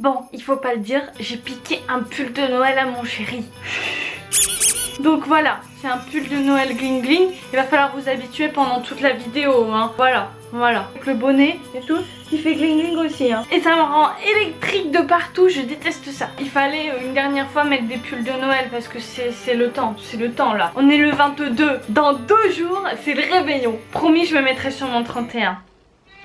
Bon, il faut pas le dire, j'ai piqué un pull de Noël à mon chéri. Donc voilà, c'est un pull de Noël gling gling. Il va falloir vous habituer pendant toute la vidéo, hein. Voilà. Avec le bonnet et tout, il fait gling gling aussi, hein. Et ça me rend électrique de partout, je déteste ça. Il fallait une dernière fois mettre des pulls de Noël parce que c'est le temps là. On est le 22, dans 2 jours, c'est le réveillon. Promis, je me mettrai sur mon 31.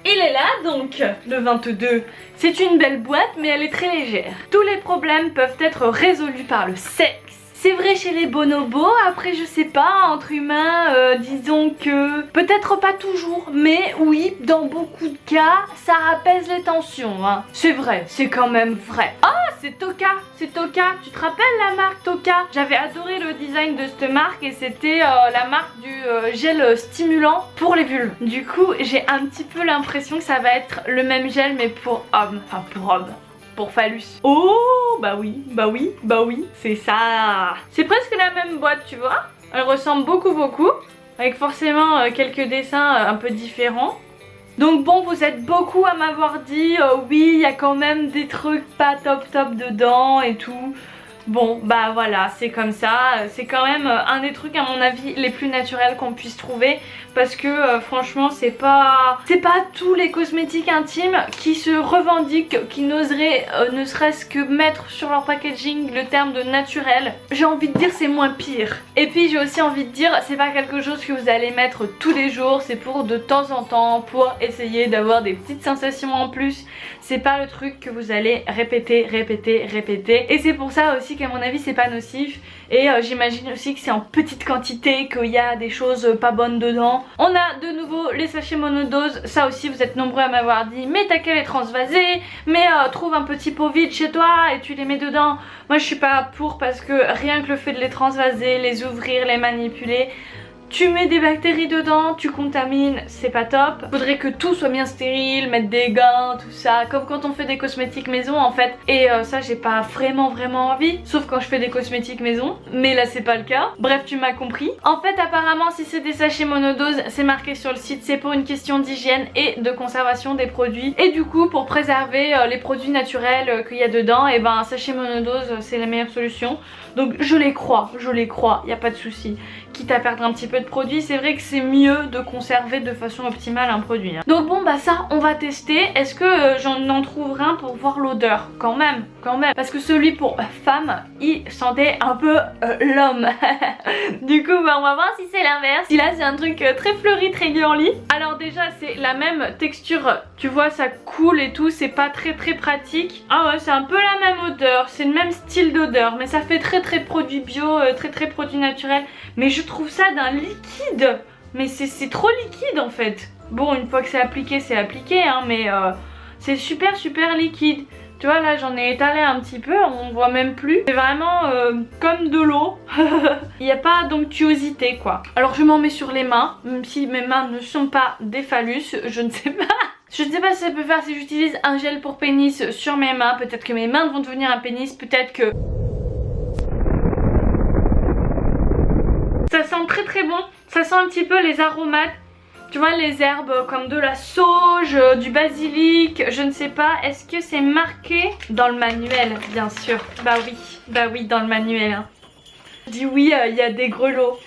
Il est là donc, le 22. C'est une belle boîte mais elle est très légère. Tous les problèmes peuvent être résolus par le sexe. C'est vrai chez les bonobos, après je sais pas, entre humains, disons que peut-être pas toujours, mais oui, dans beaucoup de cas, ça apaise les tensions, hein. C'est vrai, c'est quand même vrai. Ah, c'est Toka, tu te rappelles la marque Toka? J'avais adoré le design de cette marque et c'était la marque du gel stimulant pour les vulves. Du coup, j'ai un petit peu l'impression que ça va être le même gel mais pour hommes, enfin pour hommes. Pour phallus. Oh, bah oui, c'est ça. C'est presque la même boîte, tu vois. Elle ressemble beaucoup, avec forcément quelques dessins un peu différents. Donc bon, vous êtes beaucoup à m'avoir dit, oui, il y a quand même des trucs pas top dedans et tout. Bon, bah voilà, c'est comme ça. C'est quand même un des trucs, à mon avis, les plus naturels qu'on puisse trouver. Parce que franchement, c'est pas tous les cosmétiques intimes qui se revendiquent, qui n'oseraient ne serait-ce que mettre sur leur packaging le terme de naturel. J'ai envie de dire c'est moins pire. Et puis j'ai aussi envie de dire, c'est pas quelque chose que vous allez mettre tous les jours. C'est pour de temps en temps, pour essayer d'avoir des petites sensations en plus. C'est pas le truc que vous allez répéter. Et c'est pour ça aussi qu'à mon avis c'est pas nocif. Et j'imagine aussi que c'est en petite quantité, qu'il y a des choses pas bonnes dedans. On a de nouveau les sachets monodose. Ça aussi vous êtes nombreux à m'avoir dit, mais t'as qu'à les transvaser, mais trouve un petit pot vide chez toi et tu les mets dedans. Moi je suis pas pour, parce que rien que le fait de les transvaser, les ouvrir, les manipuler, tu mets des bactéries dedans, tu contamines, c'est pas top. Faudrait que tout soit bien stérile, mettre des gants, tout ça, comme quand on fait des cosmétiques maison en fait. Et ça j'ai pas vraiment envie, sauf quand je fais des cosmétiques maison, mais là c'est pas le cas. Bref, tu m'as compris. En fait apparemment si c'est des sachets monodose, c'est marqué sur le site, c'est pour une question d'hygiène et de conservation des produits. Et du coup pour préserver les produits naturels qu'il y a dedans, et ben un sachet monodose c'est la meilleure solution. Donc je les crois, y a pas de souci. Quitte à perdre un petit peu de produit, c'est vrai que c'est mieux de conserver de façon optimale un produit, hein. Donc bon bah ça on va tester. Est-ce que j'en en trouverai un pour voir l'odeur? Quand même. Parce que celui pour femme, il sentait un peu l'homme. Du coup bah on va voir si c'est l'inverse. Si là c'est un truc très fleuri, très girly. Alors déjà c'est la même texture, tu vois ça coule et tout, c'est pas très pratique. Ah ouais, c'est un peu la même odeur, c'est le même style d'odeur, mais ça fait très produit bio, très produit naturel. Mais je trouve ça d'un liquide, mais c'est trop liquide en fait. Bon, une fois que c'est appliqué hein, mais c'est super liquide. Tu vois là j'en ai étalé un petit peu, on voit même plus. C'est vraiment comme de l'eau. Il n'y a pas d'onctuosité quoi. Alors je m'en mets sur les mains, même si mes mains ne sont pas des phallus, je ne sais pas. Je ne sais pas si ça peut faire si j'utilise un gel pour pénis sur mes mains. Peut-être que mes mains vont devenir un pénis, peut-être que... Ça sent très bon, ça sent un petit peu les aromates. Tu vois les herbes comme de la sauge, du basilic, je ne sais pas. Est-ce que c'est marqué dans le manuel? Bien sûr, bah oui dans le manuel, hein. Dis oui, il y a des grelots.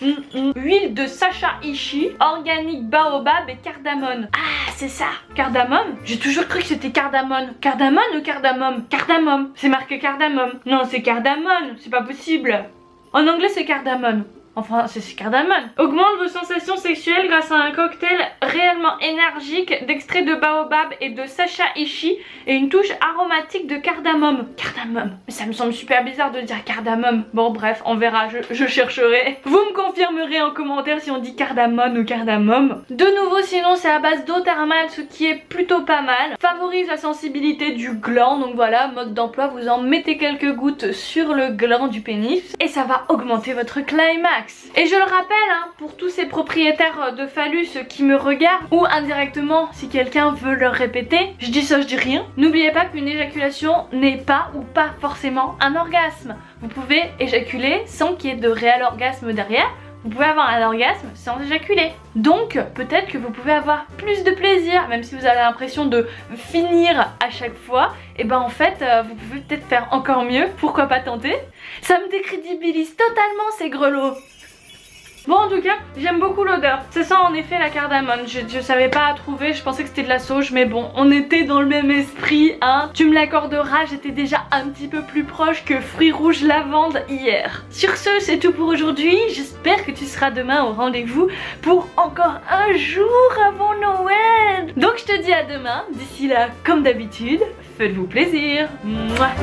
Huile de Sacha Ishii, organique baobab et cardamone. Ah c'est ça, cardamome. J'ai toujours cru que c'était cardamone. Cardamone ou cardamome? Cardamome, c'est marqué cardamome. Non c'est cardamone, c'est pas possible. En anglais c'est cardamone. Enfin, c'est cardamone. Augmente vos sensations sexuelles grâce à un cocktail réellement énergique d'extrait de baobab et de Sacha Ishii et une touche aromatique de cardamome. Cardamome. Mais ça me semble super bizarre de dire cardamome. Bon bref, on verra, je chercherai. Vous me confirmerez en commentaire si on dit cardamone ou cardamome. De nouveau, sinon c'est à base d'eau thermale, ce qui est plutôt pas mal. Favorise la sensibilité du gland. Donc voilà, mode d'emploi, vous en mettez quelques gouttes sur le gland du pénis et ça va augmenter votre climax. Et je le rappelle, hein, pour tous ces propriétaires de phallus qui me regardent, ou indirectement si quelqu'un veut leur répéter, je dis ça, je dis rien. N'oubliez pas qu'une éjaculation n'est pas ou pas forcément un orgasme. Vous pouvez éjaculer sans qu'il y ait de réel orgasme derrière. vous pouvez avoir un orgasme sans éjaculer. Donc peut-être que vous pouvez avoir plus de plaisir, même si vous avez l'impression de finir à chaque fois, et ben en fait vous pouvez peut-être faire encore mieux, pourquoi pas tenter? Ça me décrédibilise totalement ces grelots. Bon, en tout cas, j'aime beaucoup l'odeur. Ça sent en effet la cardamone. Je savais pas à trouver, je pensais que c'était de la sauge, mais bon, on était dans le même esprit, hein. Tu me l'accorderas, j'étais déjà un petit peu plus proche que fruits rouges lavande hier. Sur ce, c'est tout pour aujourd'hui. J'espère que tu seras demain au rendez-vous pour encore un jour avant Noël. Donc je te dis à demain. D'ici là, comme d'habitude, faites-vous plaisir. Mouah.